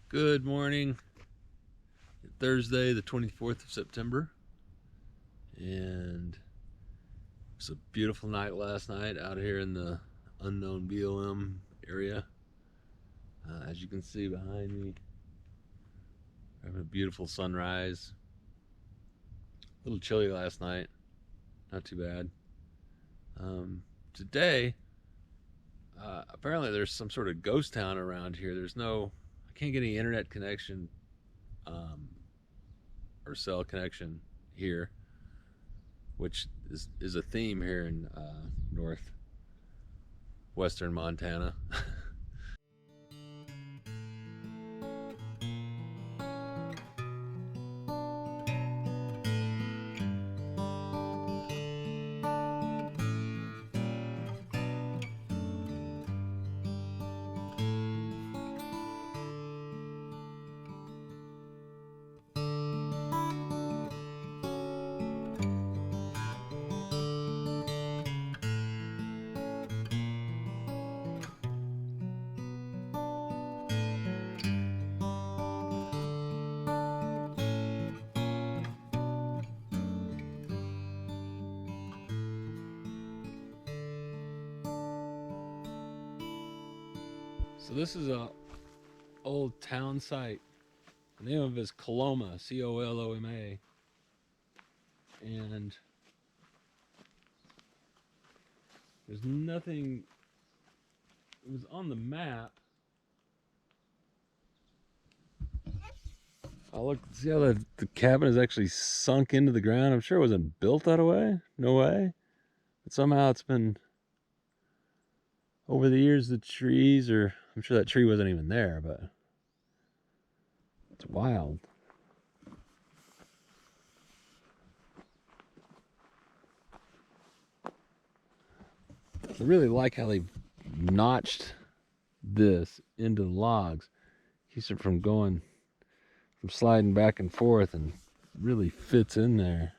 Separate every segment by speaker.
Speaker 1: Good morning. Thursday, the 24th of September. And it was a beautiful night last night out here in the unknown BLM area. As you can see behind me, we're having a beautiful sunrise. A little chilly last night, not too bad. Today, apparently there's some sort of ghost town around here. I can't get any internet connection or cell connection here, which is a theme here in northwestern Montana. So this is a old town site. The name of it is Coloma, Coloma, and there's nothing. It was on the map. Oh, look, see how the cabin is actually sunk into the ground? I'm sure it wasn't built that way. No way. But somehow it's been, over the years, the trees, or I'm sure that tree wasn't even there, but it's wild. I really like how they notched this into the logs. Keeps it from sliding back and forth, and really fits in there.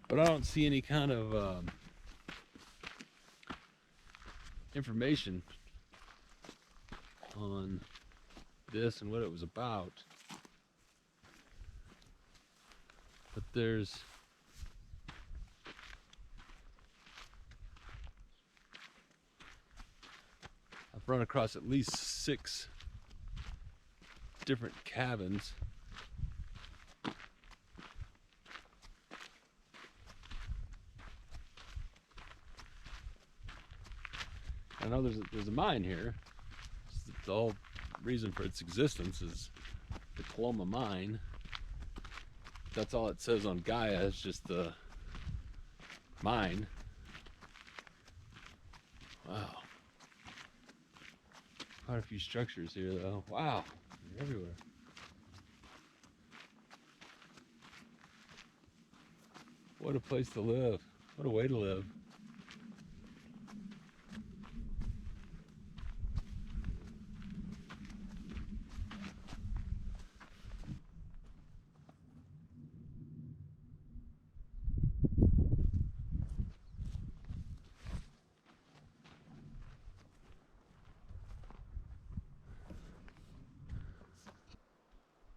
Speaker 1: But I don't see any kind of information on this and what it was about. But I've run across at least 6 different cabins. I know there's a mine here. The whole reason for its existence is the Caloma mine. That's all it says on Gaia, is just the mine. Wow. Quite a few structures here though. Wow, they're everywhere. What a place to live. What a way to live.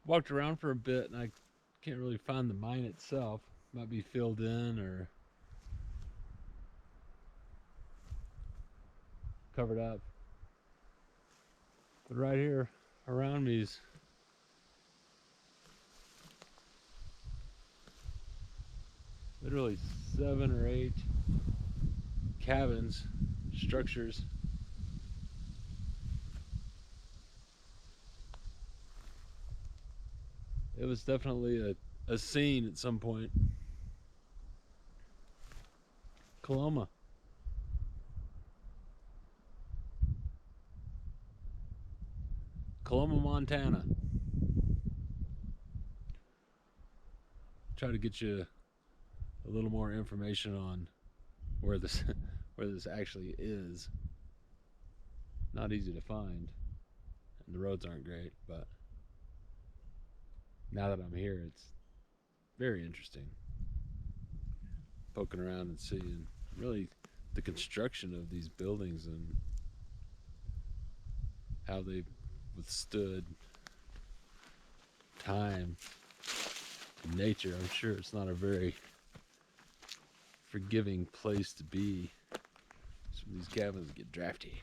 Speaker 1: Walked around for a bit and I can't really find the mine itself. Might be filled in or covered up. But right here around me is literally 7 or 8 cabins, structures. It was definitely a scene at some point. Coloma. Coloma, Montana. Try to get you a little more information on where this actually is. Not easy to find, and the roads aren't great, but now that I'm here, it's very interesting. Poking around and seeing. Really, the construction of these buildings and how they've withstood time and nature. I'm sure it's not a very forgiving place to be. Some of these cabins get drafty.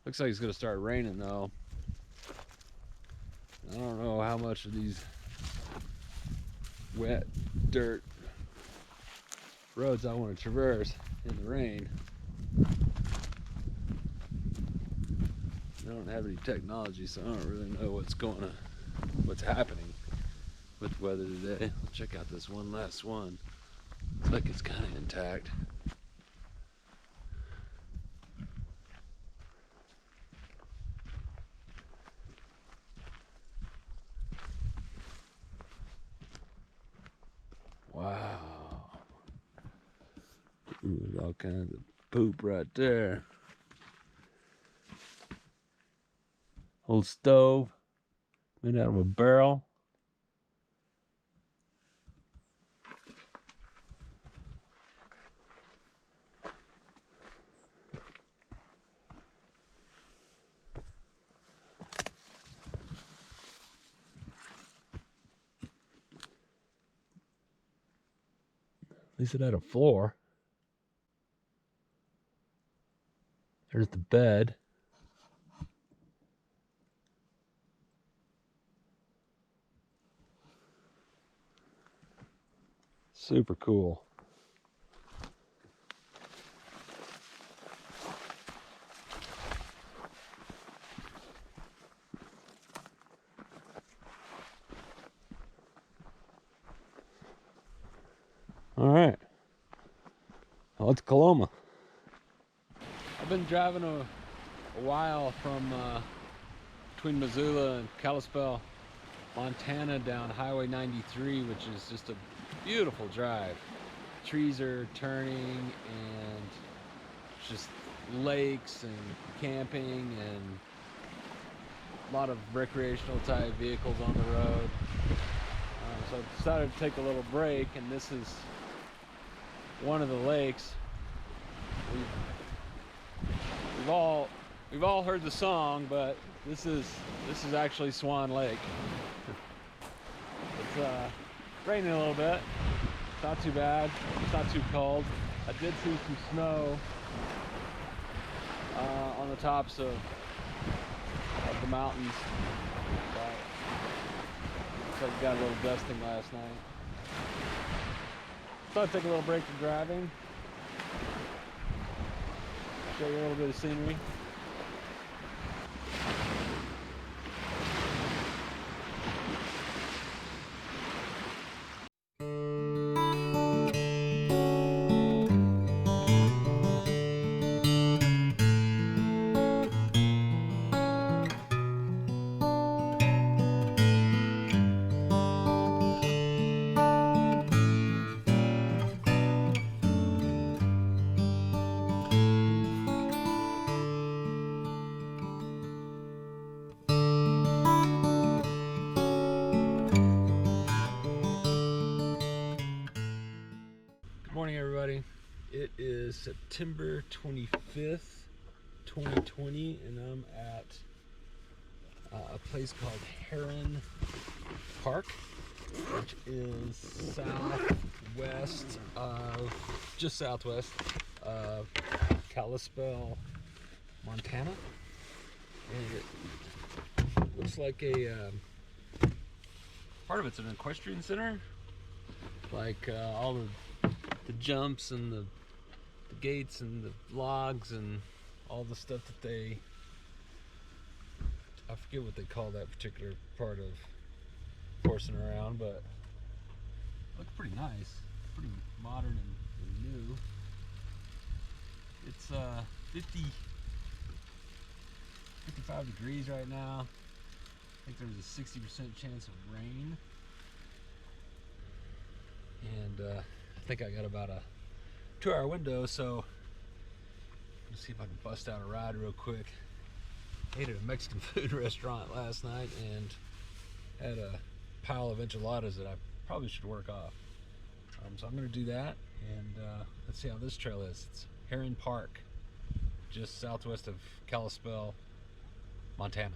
Speaker 1: Looks like it's gonna start raining though. I don't know how much of these wet dirt roads I want to traverse in the rain. I don't have any technology, so I don't really know what's happening with weather today. Let's check out this one last one. Looks like it's kind of intact. Wow. Ooh, there's all kinds of poop right there. Old stove made out of a barrel. At least it had a floor. There's the bed. Super cool. All right. Well, it's Coloma. I've been driving a while from between Missoula and Kalispell, Montana, down Highway 93, which is just a beautiful drive. Trees are turning and just lakes and camping and a lot of recreational type vehicles on the road. So I decided to take a little break, and this is one of the lakes. We've all heard the song, but this is actually Swan Lake. It's raining a little bit. It's not too bad. It's not too cold. I did see some snow on the tops of the mountains, but looks like we got a little dusting last night. So I'll take a little break from driving. Show you a little bit of scenery. Good morning, everybody. It is September 25th, 2020, and I'm at a place called Heron Park, which is just southwest of Kalispell, Montana. And it looks like part of it's an equestrian center, like all the jumps and the gates and the logs and all the stuff that I forget what they call that particular part of horsing around, but it looks pretty nice, pretty modern and new. It's 55 degrees right now. I think there's a 60% chance of rain, and I think I got about a 2-hour window, so let's see if I can bust out a ride real quick. Ate at a Mexican food restaurant last night and had a pile of enchiladas that I probably should work off. So I'm going to do that, And let's see how this trail is. It's Heron Park, just southwest of Kalispell, Montana.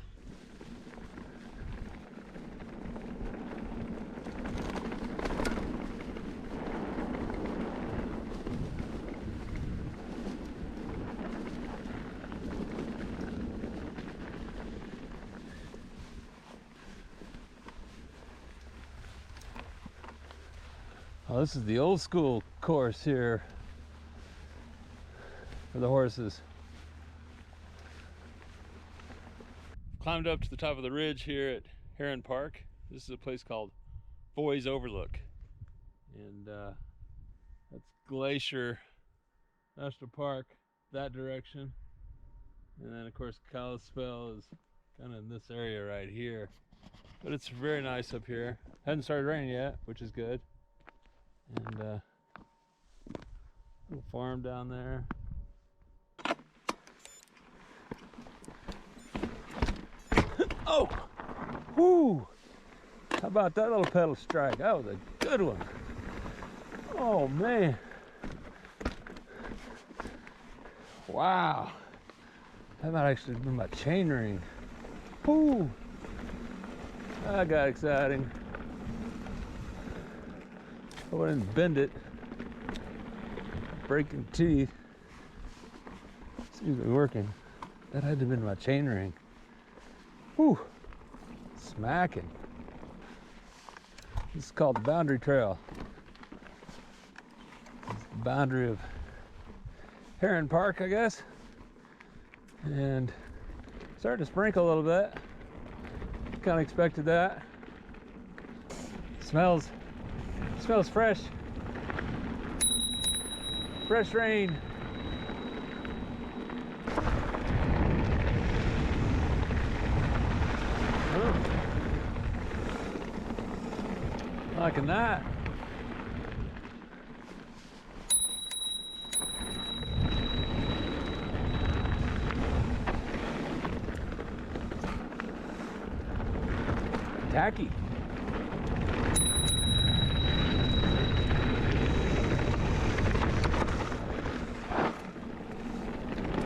Speaker 1: Oh, this is the old school course here for the horses. Climbed up to the top of the ridge here at Heron Park. This is a place called Boys Overlook. And that's Glacier National Park, that direction. And then of course Kalispell is kind of in this area right here. But it's very nice up here. Hasn't started raining yet, which is good. And little farm down there. Oh! Whoo! How about that little pedal strike? That was a good one. Oh man. Wow. That might actually be my chain ring. Whoo! That got exciting. Hope I didn't bend it. Breaking teeth. Seems to be working. That had to have been my chain ring. Whew. Smacking. This is called the Boundary Trail. It's the boundary of Heron Park, I guess. And starting to sprinkle a little bit. Kind of expected that. Smells fresh. Fresh rain. Oh. Liking that. Tacky.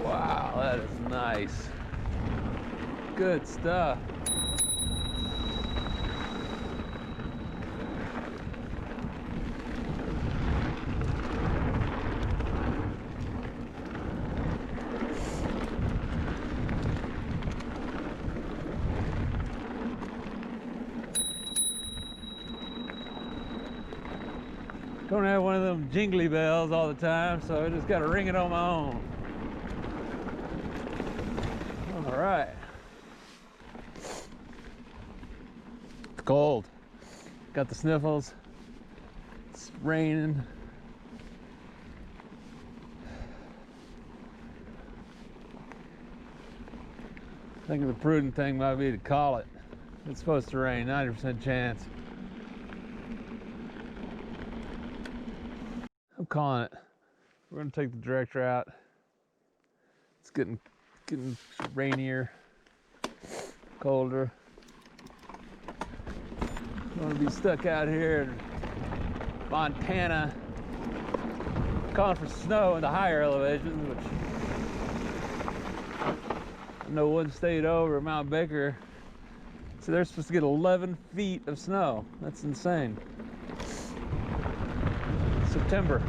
Speaker 1: Wow, that is nice. Good stuff. Don't have one of them jingly bells all the time, so I just got to ring it on my own. All right. It's cold. Got the sniffles. It's raining. I think the prudent thing might be to call it. It's supposed to rain, 90% chance. I'm calling it. We're gonna take the direct route. It's getting rainier, colder. I'm gonna be stuck out here in Montana, calling for snow in the higher elevations, which I know one state over, Mount Baker. So they're supposed to get 11 feet of snow. That's insane. September.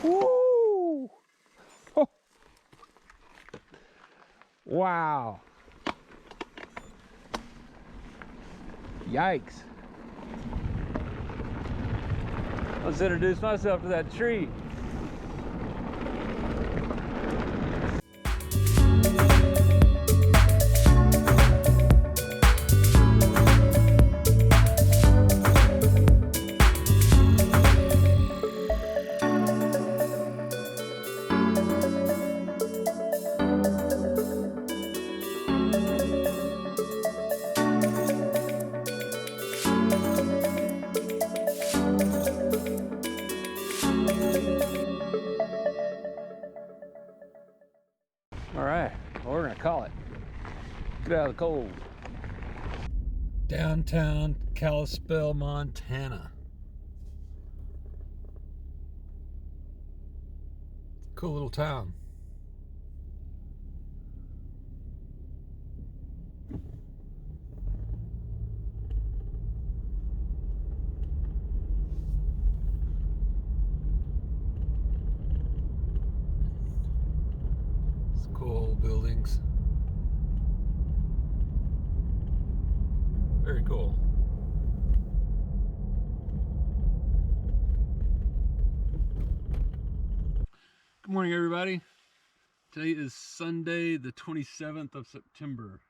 Speaker 1: Woo! Oh. Wow. Yikes. Let's introduce myself to that tree. All right, well, we're gonna call it. Get out of the cold. Downtown Kalispell, Montana. Cool little town. It's cool old buildings. Very cool. Good morning, everybody. Today is Sunday, the 27th of September,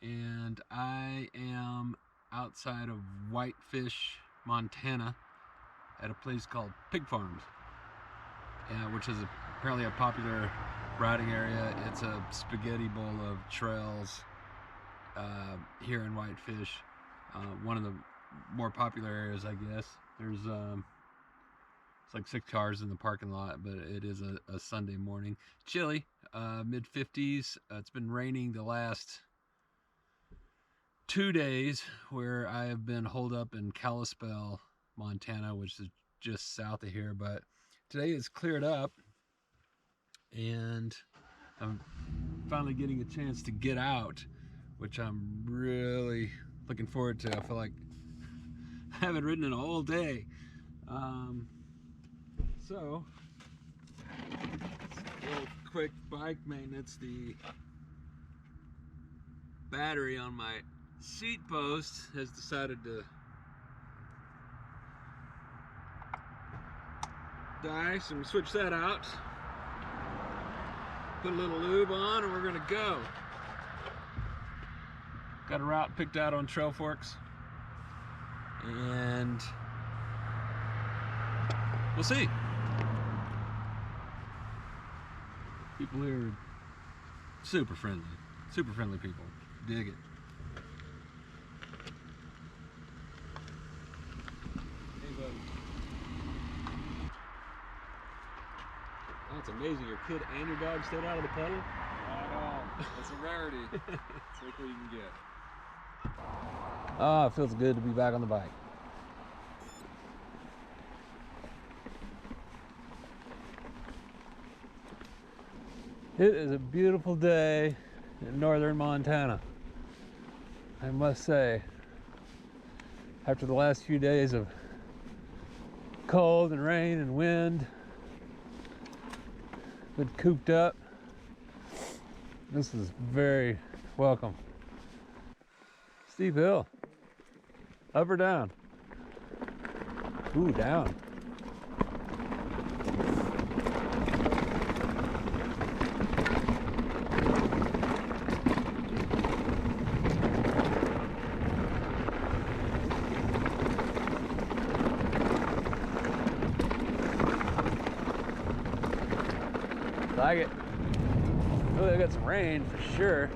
Speaker 1: and I am outside of Whitefish, Montana, at a place called Pig Farms, which is apparently a popular riding area. It's a spaghetti bowl of trails here in Whitefish. One of the more popular areas, I guess. There's it's like 6 cars in the parking lot, but it is a Sunday morning. Chilly, mid-50s. It's been raining the last 2 days, where I have been holed up in Kalispell, Montana, which is just south of here. But today it's cleared up, and I'm finally getting a chance to get out, which I'm really looking forward to. I feel like I haven't ridden in a whole day. So, a little quick bike maintenance. The battery on my seat post has decided to die, so I'm gonna switch that out, put a little lube on, and we're gonna go. Got a route picked out on Trail Forks, and we'll see. People here are super friendly people. Dig it. Hey, buddy. That's amazing. Your kid and your dog stayed out of the puddle?
Speaker 2: I know. It's a rarity. Take what you can get.
Speaker 1: Oh, it feels good to be back on the bike. It is a beautiful day in northern Montana, I must say. After the last few days of cold and rain and wind, been cooped up, this is very welcome. Steep hill. Up or down? Ooh, down. Like it. Oh, they got some rain for sure.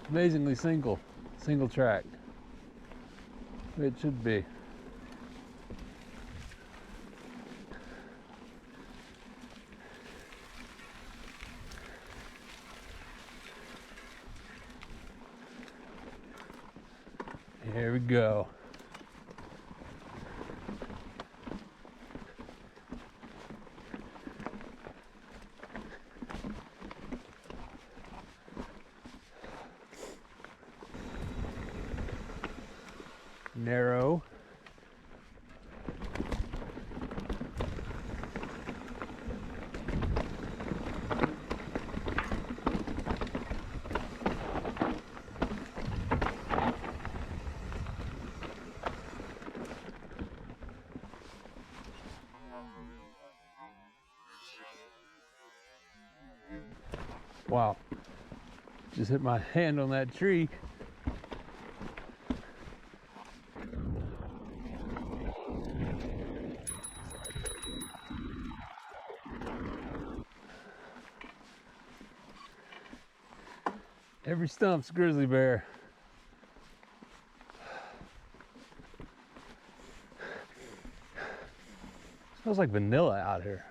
Speaker 1: Amazingly single track. It should be. Here we go. Narrow. Wow. Just hit my hand on that tree. Every stump's grizzly bear. Smells like vanilla out here.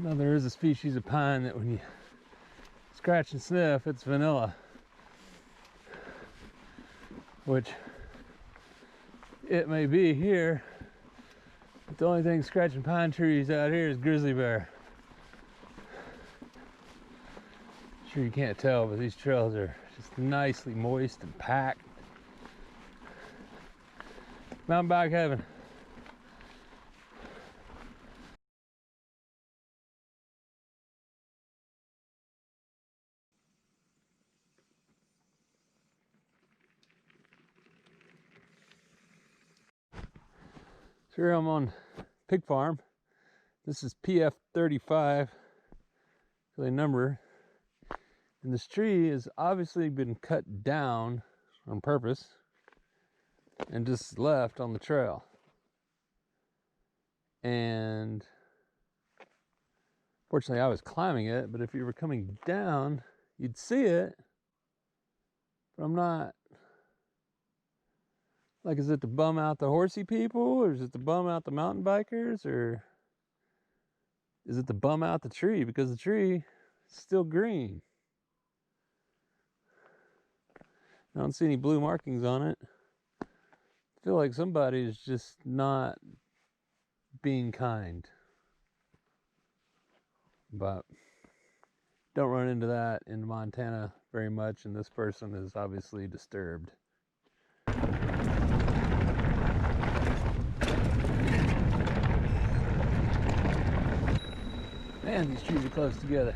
Speaker 1: No, there is a species of pine that when you scratch and sniff, it's vanilla. Which it may be here, but the only thing scratching pine trees out here is grizzly bear. Sure you can't tell, but these trails are just nicely moist and packed. Mountain bike heaven. So here I'm on pig farm. This is PF35, the number. And this tree has obviously been cut down on purpose and just left on the trail. And fortunately I was climbing it, but if you were coming down, you'd see it. But I'm not. Like, is it to bum out the horsey people, or is it to bum out the mountain bikers, or is it to bum out the tree? Because the tree is still green. I don't see any blue markings on it. I feel like somebody is just not being kind. But don't run into that in Montana very much, and this person is obviously disturbed. Man, these trees are close together.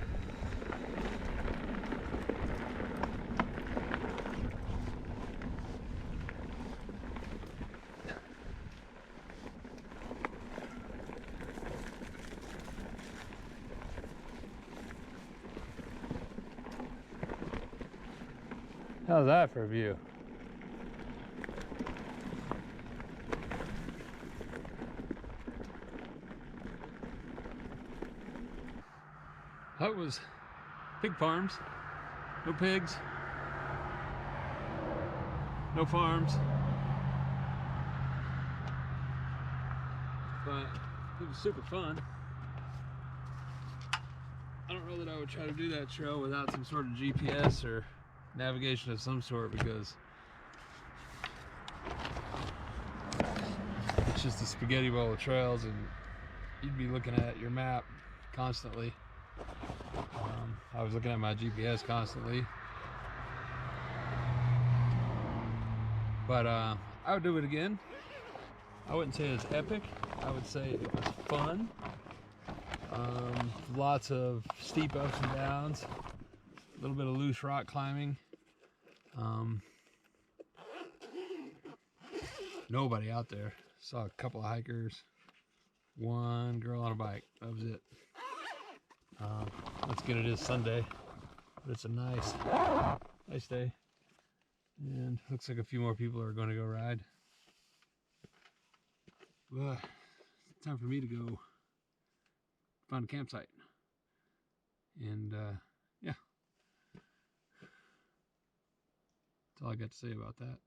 Speaker 1: How's that for a view? That was pig farms. No pigs. No farms. But it was super fun. I don't know that I would try to do that trail without some sort of GPS or navigation of some sort, because it's just a spaghetti bowl of trails and you'd be looking at your map constantly. I was looking at my GPS constantly. But I would do it again. I wouldn't say it's epic. I would say it was fun. Lots of steep ups and downs. A little bit of loose rock climbing. Nobody out there. Saw a couple of hikers. One girl on a bike. That was it. That's good. It is Sunday, but it's a nice day. And looks like a few more people are going to go ride. Well, it's time for me to go find a campsite. And yeah, that's all I got to say about that.